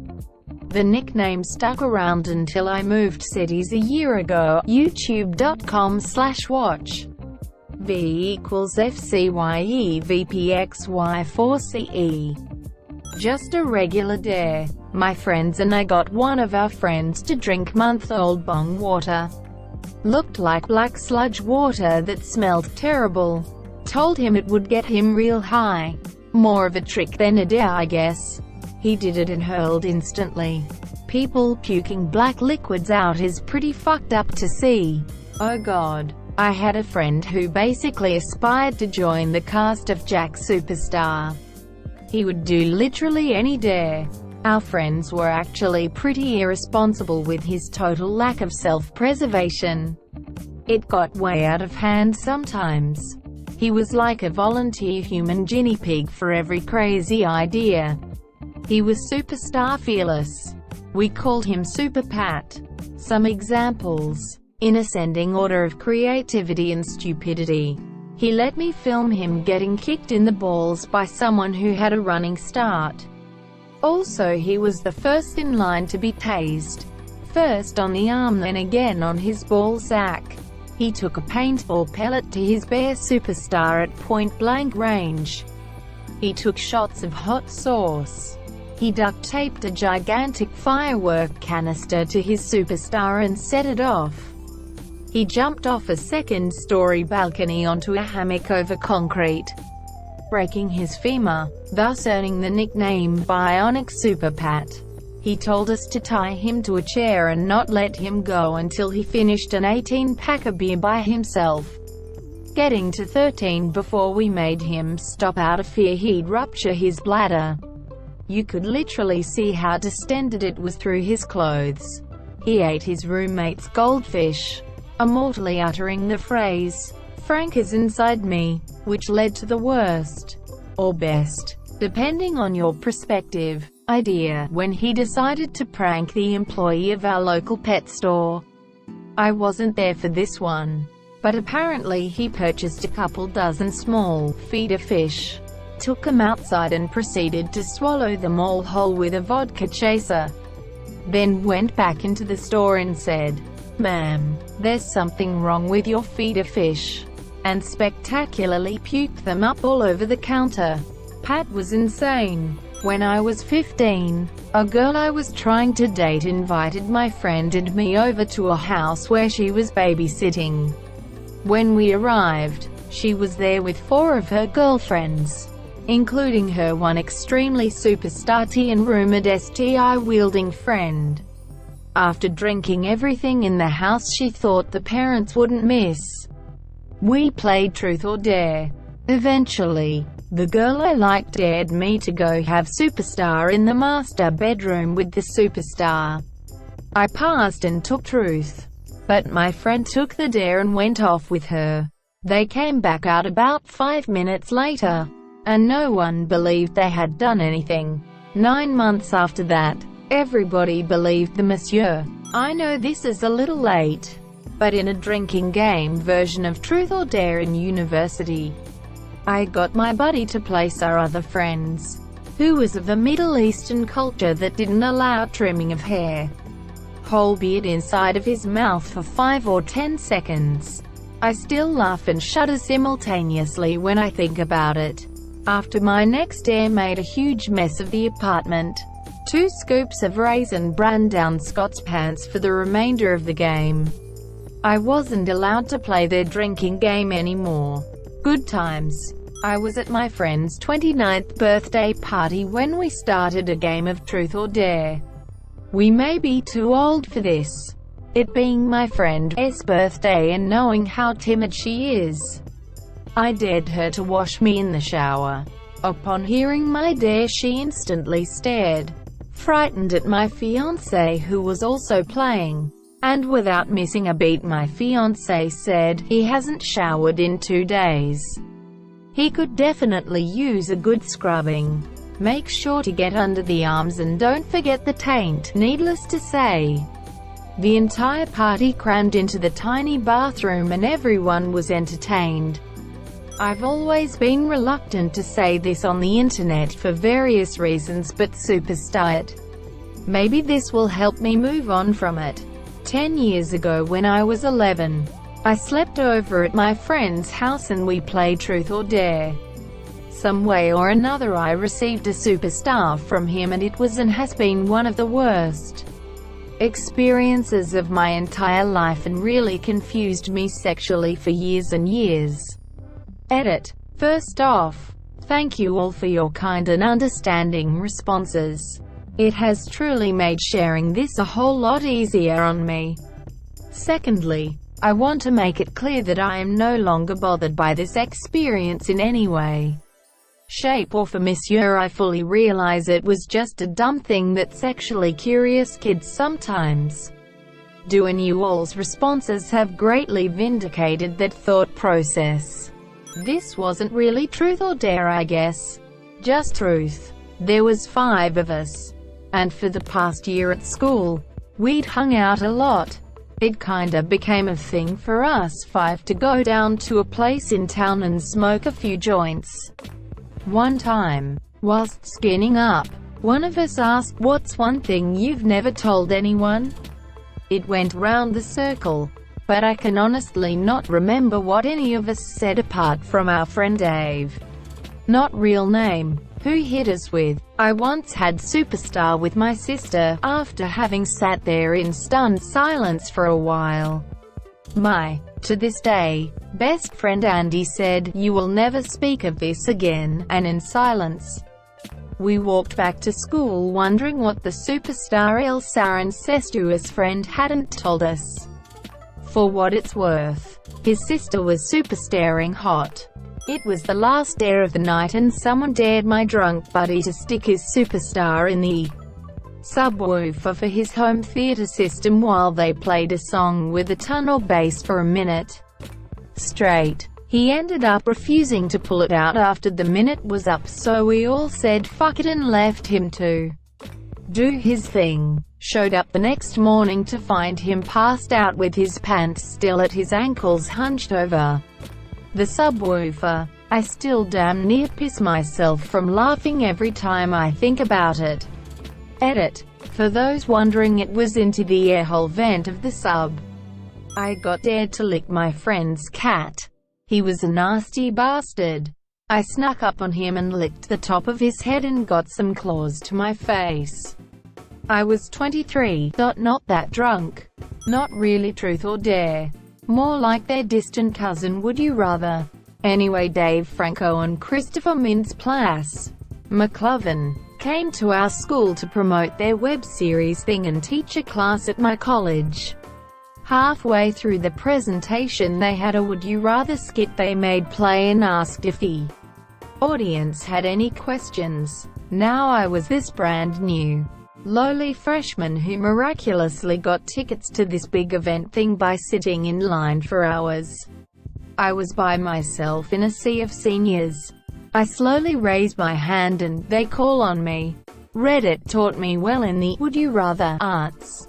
The nickname stuck around until I moved cities a year ago. YouTube.com/watch. V = FCYEVPXY4CE. Just a regular day. My friends and I got one of our friends to drink month-old bong water. Looked like black sludge water that smelled terrible. Told him it would get him real high. More of a trick than a dare, I guess. He did it and hurled instantly. People puking black liquids out is pretty fucked up to see. Oh God. I had a friend who basically aspired to join the cast of Jack Superstar. He would do literally any dare. Our friends were actually pretty irresponsible with his total lack of self-preservation. It got way out of hand sometimes. He was like a volunteer human guinea pig for every crazy idea. He was superstar fearless. We called him Super Pat. Some examples, in ascending order of creativity and stupidity. He let me film him getting kicked in the balls by someone who had a running start. Also, he was the first in line to be tased. First on the arm, then again on his ball sack. He took a paintball pellet to his bare superstar at point-blank range. He took shots of hot sauce. He duct-taped a gigantic firework canister to his superstar and set it off. He jumped off a second-story balcony onto a hammock over concrete, breaking his femur, thus earning the nickname Bionic Super Pat. He told us to tie him to a chair and not let him go until he finished an 18-pack of beer by himself, getting to 13 before we made him stop out of fear he'd rupture his bladder. You could literally see how distended it was through his clothes. He ate his roommate's goldfish, immortally uttering the phrase, "Frank is inside me," which led to the worst. or best, depending on your perspective, idea when he decided to prank the employee of our local pet store. I wasn't there for this one, but apparently he purchased a couple dozen small feeder fish, took them outside and proceeded to swallow them all whole with a vodka chaser. Then went back into the store and said, "Ma'am, there's something wrong with your feeder fish," and spectacularly puked them up all over the counter. Pat was insane. When I was 15, a girl I was trying to date invited my friend and me over to a house where she was babysitting. When we arrived, she was there with 4 of her girlfriends, including her one extremely superstar tea and rumored STI-wielding friend. After drinking everything in the house she thought the parents wouldn't miss. We played Truth or Dare. Eventually, the girl I liked dared me to go have Superstar in the master bedroom with the superstar. I passed and took Truth, but my friend took the Dare and went off with her. They came back out about 5 minutes later, and no one believed they had done anything. 9 months after that, everybody believed the monsieur. I know this is a little late, but in a drinking game version of Truth or Dare in university, I got my buddy to place our other friends, who was of a Middle Eastern culture that didn't allow trimming of hair, whole beard inside of his mouth for 5 or 10 seconds. I still laugh and shudder simultaneously when I think about it. After my next dare made a huge mess of the apartment, 2 scoops of Raisin Bran down Scott's pants for the remainder of the game. I wasn't allowed to play their drinking game anymore. Good times. I was at my friend's 29th birthday party when we started a game of Truth or Dare. We may be too old for this, it being my friend's birthday and knowing how timid she is. I dared her to wash me in the shower. Upon hearing my dare she instantly stared, frightened at my fiancé who was also playing. And without missing a beat my fiancé said, "He hasn't showered in 2 days. He could definitely use a good scrubbing. Make sure to get under the arms and don't forget the taint." Needless to say, the entire party crammed into the tiny bathroom and everyone was entertained. I've always been reluctant to say this on the internet for various reasons, but Superstar it. Maybe this will help me move on from it. 10 years ago when I was 11, I slept over at my friend's house and we played Truth or Dare. Some way or another I received a superstar from him and it was and has been one of the worst experiences of my entire life and really confused me sexually for years and years. Edit. First off, thank you all for your kind and understanding responses. It has truly made sharing this a whole lot easier on me. Secondly, I want to make it clear that I am no longer bothered by this experience in any way, shape or form. Monsieur, I fully realize it was just a dumb thing that sexually curious kids sometimes do, and you all's responses have greatly vindicated that thought process. This wasn't really Truth or Dare, I guess. Just Truth. There was 5 of us. And for the past year at school, we'd hung out a lot. It kinda became a thing for us 5 to go down to a place in town and smoke a few joints. One time, whilst skinning up, one of us asked, "What's one thing you've never told anyone?" It went round the circle, but I can honestly not remember what any of us said apart from our friend Dave, not real name, who hit us with, "I once had Superstar with my sister," after having sat there in stunned silence for a while. My, to this day, best friend Andy said, "You will never speak of this again," and in silence, we walked back to school wondering what the Superstar else our incestuous friend hadn't told us. For what it's worth, his sister was superstaring hot. It was the last dare of the night and someone dared my drunk buddy to stick his Superstar in the subwoofer for his home theater system while they played a song with a tunnel bass for a minute straight. He ended up refusing to pull it out after the minute was up, so we all said fuck it and left him to do his thing. Showed up the next morning to find him passed out with his pants still at his ankles, hunched over the subwoofer. I still damn near piss myself from laughing every time I think about it. Edit. For those wondering, it was into the airhole vent of the sub. I got dared to lick my friend's cat. He was a nasty bastard. I snuck up on him and licked the top of his head and got some claws to my face. I was 23, not that drunk. Not really truth or dare. More like their distant cousin, would you rather? Anyway, Dave Franco and Christopher Mintz-Plasse McLovin came to our school to promote their web series thing and teach a class at my college. Halfway through the presentation they had a would you rather skit they made play and asked if the audience had any questions. Now I was this brand new, lowly freshman who miraculously got tickets to this big event thing by sitting in line for hours. I was by myself in a sea of seniors. I slowly raise my hand and they call on me. Reddit taught me well in the would you rather arts.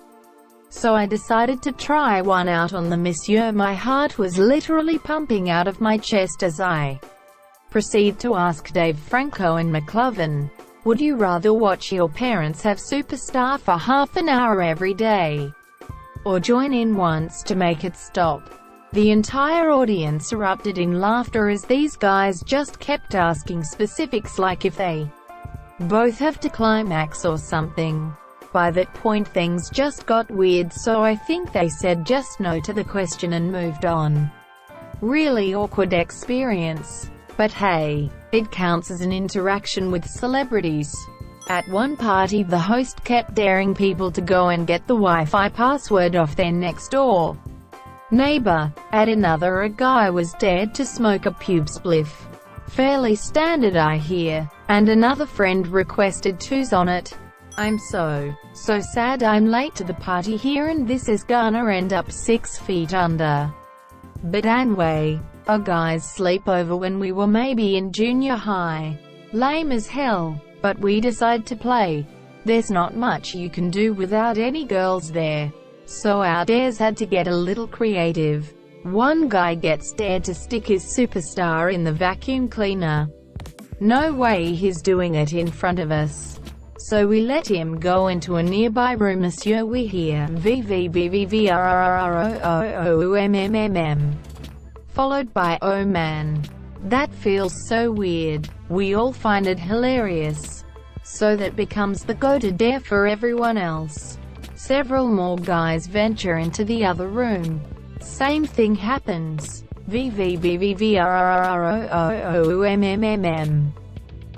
So I decided to try one out on the monsieur. My heart was literally pumping out of my chest as I proceed to ask Dave Franco and McLovin, would you rather watch your parents have Superstar for half an hour every day, or join in once to make it stop? The entire audience erupted in laughter as these guys just kept asking specifics like if they both have to climax or something. By that point things just got weird, so I think they said just no to the question and moved on. Really awkward experience. But hey, it counts as an interaction with celebrities. At one party the host kept daring people to go and get the Wi-Fi password off their next door neighbor. At another a guy was dared to smoke a pube spliff. Fairly standard I hear. And another friend requested twos on it. I'm so sad I'm late to the party here and this is gonna end up 6 feet under. But anyway, a guy's sleepover when we were maybe in junior high. Lame as hell, but we decide to play. There's not much you can do without any girls there. So our dares had to get a little creative. One guy gets dared to stick his Superstar in the vacuum cleaner. No way he's doing it in front of us. So we let him go into a nearby room. Monsieur, we hear VVVVVRRROOMMMM, followed by oh man, that feels so weird. We all find it hilarious. So that becomes the go-to dare for everyone else. Several more guys venture into the other room. Same thing happens. VVVVVRRROOMMMM,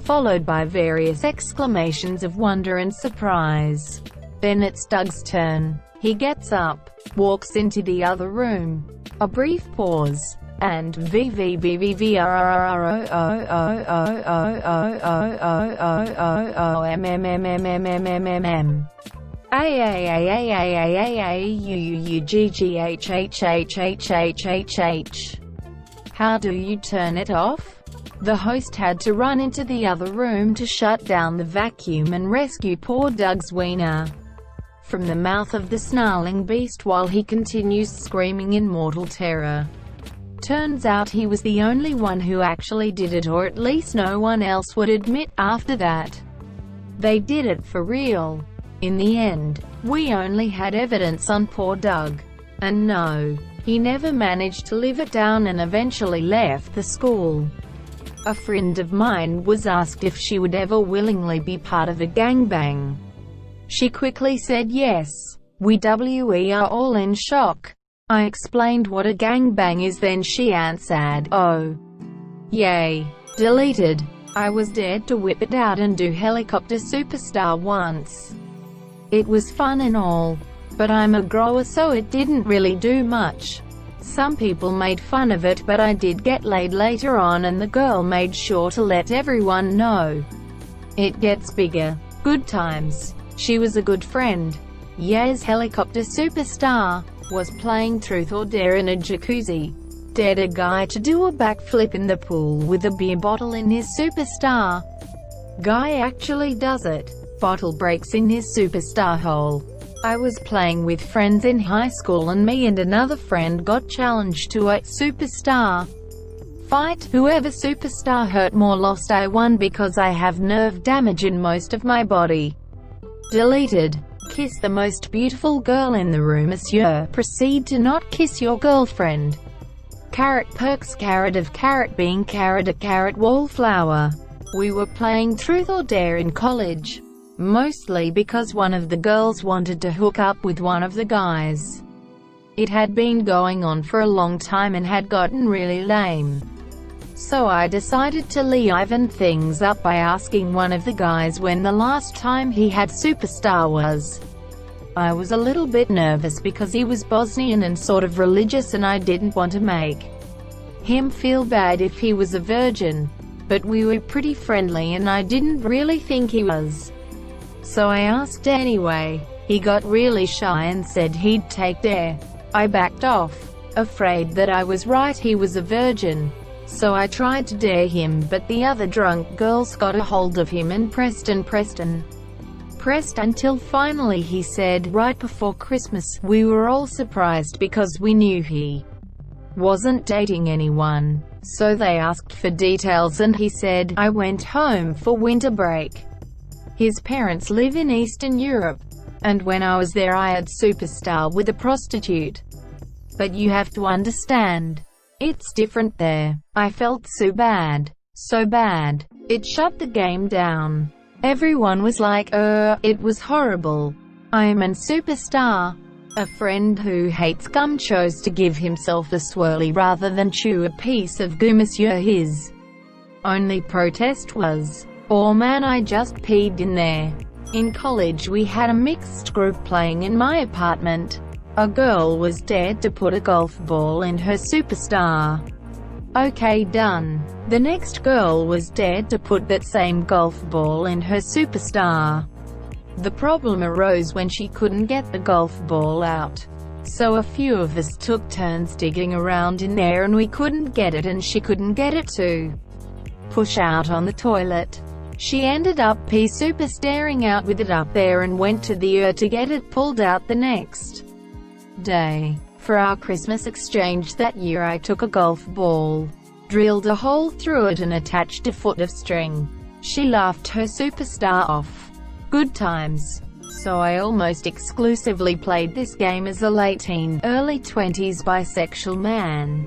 followed by various exclamations of wonder and surprise. Then it's Doug's turn. He gets up, walks into the other room. A brief pause, and VVVVRRROOMMMMMMMM. AAAAAAAAUUGGHHHHHHH. How do you turn it off? The host had to run into the other room to shut down the vacuum and rescue poor Doug's wiener from the mouth of the snarling beast while he continues screaming in mortal terror. Turns out he was the only one who actually did it, or at least no one else would admit after that they did it for real. In the end, we only had evidence on poor Doug. And no, he never managed to live it down and eventually left the school. A friend of mine was asked if she would ever willingly be part of a gangbang. She quickly said yes. We are all in shock. I explained what a gangbang is, then she answered, oh, yay. Deleted. I was dared to whip it out and do Helicopter Superstar once. It was fun and all, but I'm a grower so it didn't really do much. Some people made fun of it, but I did get laid later on and the girl made sure to let everyone know. It gets bigger. Good times. She was a good friend. Yes, Helicopter Superstar was playing Truth or Dare in a jacuzzi. Dared a guy to do a backflip in the pool with a beer bottle in his superstar. Guy actually does it. Bottle breaks in his superstar hole. I was playing with friends in high school and me and another friend got challenged to a superstar fight. Whoever superstar hurt more lost. I won because I have nerve damage in most of my body. Deleted. Kiss the most beautiful girl in the room, monsieur. Proceed to not kiss your girlfriend. Carrot perks. Carrot of carrot being carrot a carrot wallflower. We were playing Truth or Dare in college. Mostly because one of the girls wanted to hook up with one of the guys. It had been going on for a long time and had gotten really lame. So I decided to liven things up by asking one of the guys when the last time he had superstar was. I was a little bit nervous because he was Bosnian and sort of religious and I didn't want to make him feel bad if he was a virgin. But we were pretty friendly and I didn't really think he was. So I asked anyway. He got really shy and said he'd take Dare. I backed off, afraid that I was right, he was a virgin. So I tried to dare him, but the other drunk girls got a hold of him and pressed until finally he said, right before Christmas. We were all surprised because we knew he wasn't dating anyone. So they asked for details and he said, I went home for winter break. His parents live in Eastern Europe. And when I was there I had superstar with a prostitute. But you have to understand. It's different there. I felt so bad. So bad. It shut the game down. Everyone was like, it was horrible. I'm an superstar. A friend who hates gum chose to give himself a swirly rather than chew a piece of goo, monsieur. His only protest was, oh man, I just peed in there. In college we had a mixed group playing in my apartment. A girl was dared to put a golf ball in her superstar. Okay, done. The next girl was dared to put that same golf ball in her superstar. The problem arose when she couldn't get the golf ball out. So a few of us took turns digging around in there and we couldn't get it and she couldn't get it to push out on the toilet. She ended up super staring out with it up there and went to the to get it pulled out the next day. For our Christmas exchange that year I took a golf ball, drilled a hole through it and attached a foot of string. She laughed her superstar off. Good times. So I almost exclusively played this game as a late teen, early 20s bisexual man.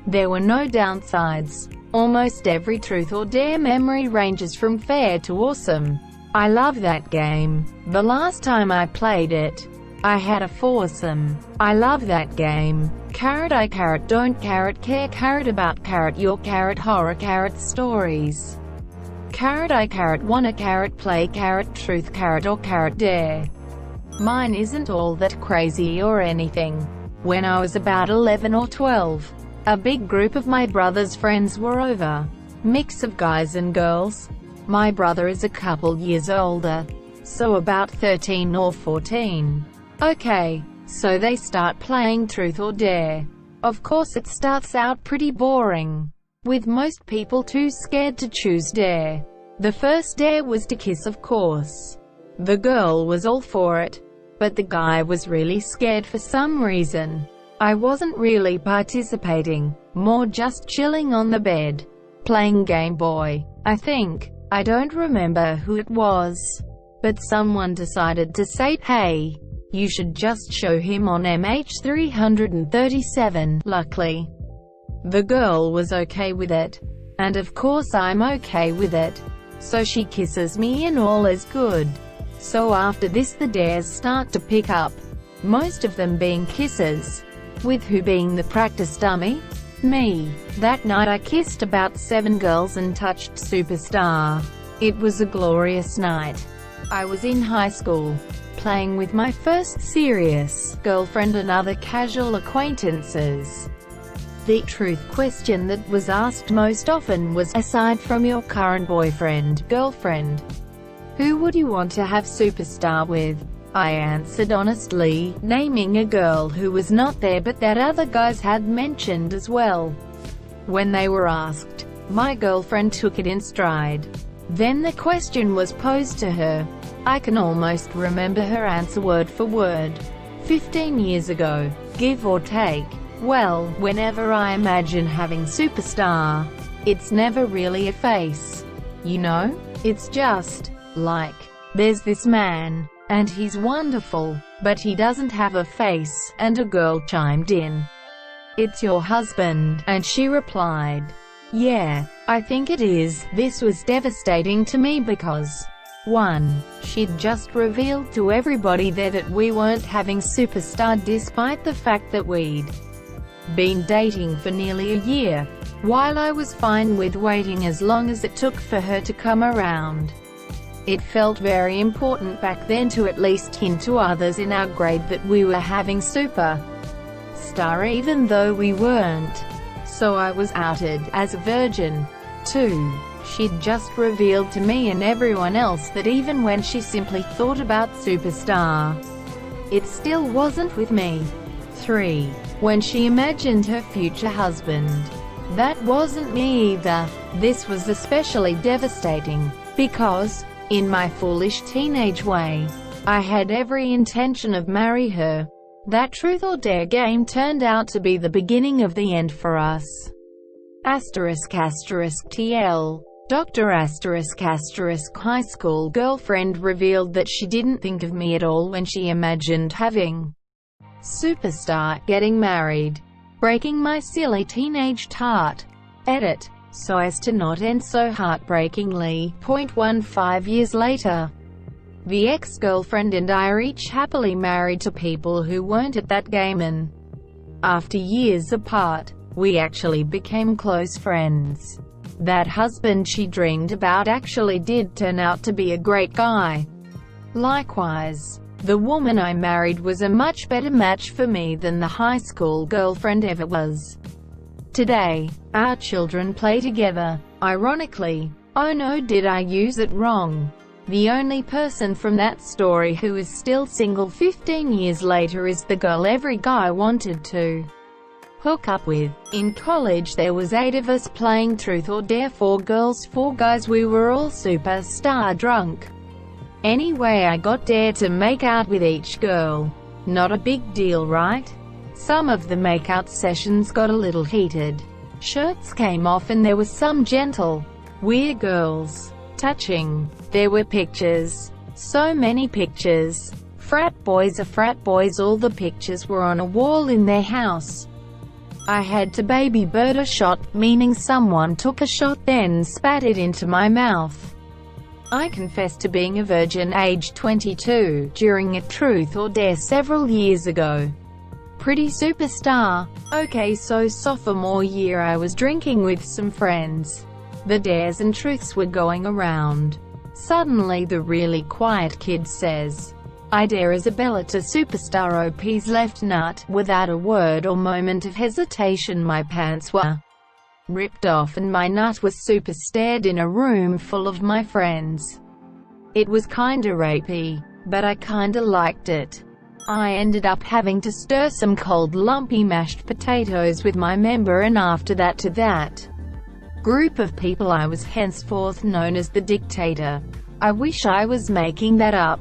There were no downsides. Almost every Truth or Dare memory ranges from fair to awesome. I love that game. The last time I played it, I had a foursome. I love that game. Carrot I carrot don't carrot care carrot about carrot your carrot horror carrot stories. Carrot I carrot wanna carrot play carrot truth carrot or carrot dare. Mine isn't all that crazy or anything. When I was about 11 or 12, a big group of my brother's friends were over. Mix of guys and girls. My brother is a couple years older, so about 13 or 14. Okay, so they start playing Truth or Dare. Of course it starts out pretty boring, with most people too scared to choose Dare. The first dare was to kiss, of course. The girl was all for it, but the guy was really scared for some reason. I wasn't really participating, more just chilling on the bed, playing Game Boy, I think. I don't remember who it was, but someone decided to say, hey, you should just show him on MH337. Luckily, the girl was okay with it. And of course I'm okay with it. So she kisses me and all is good. So after this the dares start to pick up, most of them being kisses. With who being the practice dummy? Me. That night I kissed about 7 girls and touched superstar. It was a glorious night. I was in high school, playing with my first serious girlfriend and other casual acquaintances. The truth question that was asked most often was, aside from your current boyfriend, girlfriend, who would you want to have superstar with? I answered honestly, naming a girl who was not there but that other guys had mentioned as well. When they were asked, my girlfriend took it in stride. Then the question was posed to her. I can almost remember her answer word for word. 15 years ago, give or take. Well, whenever I imagine having superstar, it's never really a face. You know? It's just, like, there's this man, and he's wonderful, but he doesn't have a face, and a girl chimed in. It's your husband, and she replied, yeah, I think it is. This was devastating to me because 1. She'd just revealed to everybody there that we weren't having superstar despite the fact that we'd been dating for nearly a year. While I was fine with waiting as long as it took for her to come around, it felt very important back then to at least hint to others in our grade that we were having superstar even though we weren't. So I was outed as a virgin. 2. She'd just revealed to me and everyone else that even when she simply thought about superstar, it still wasn't with me. 3. When she imagined her future husband, that wasn't me either. This was especially devastating, because, in my foolish teenage way, I had every intention of marry her. That truth or dare game turned out to be the beginning of the end for us. **TL. Dr. High school girlfriend revealed that she didn't think of me at all when she imagined having superstar, getting married, breaking my silly teenage heart. Edit. So as to not end so heartbreakingly. 15 years later, the ex-girlfriend and I are each happily married to people who weren't at that game, and after years apart, we actually became close friends. That husband she dreamed about actually did turn out to be a great guy. Likewise, the woman I married was a much better match for me than the high school girlfriend ever was. Today, our children play together. Ironically, oh no, did I use it wrong? The only person from that story who is still single 15 years later is the girl every guy wanted to hook up with. In college there was 8 of us playing Truth or Dare, 4 girls 4 guys, we were all superstar drunk. Anyway, I got dared to make out with each girl. Not a big deal, right? Some of the makeout sessions got a little heated. Shirts came off and there was some gentle, weird girls touching. There were pictures. So many pictures. Frat boys are frat boys, all the pictures were on a wall in their house. I had to baby bird a shot, meaning someone took a shot then spat it into my mouth. I confess to being a virgin aged 22, during a Truth or Dare several years ago. Pretty superstar. Okay, so sophomore year I was drinking with some friends. The dares and truths were going around. Suddenly the really quiet kid says, I dare Isabella to superstar OP's left nut. Without a word or moment of hesitation my pants were ripped off and my nut was superstared in a room full of my friends. It was kinda rapey, but I kinda liked it. I ended up having to stir some cold lumpy mashed potatoes with my member, and after that to that group of people I was henceforth known as the dictator. I wish I was making that up.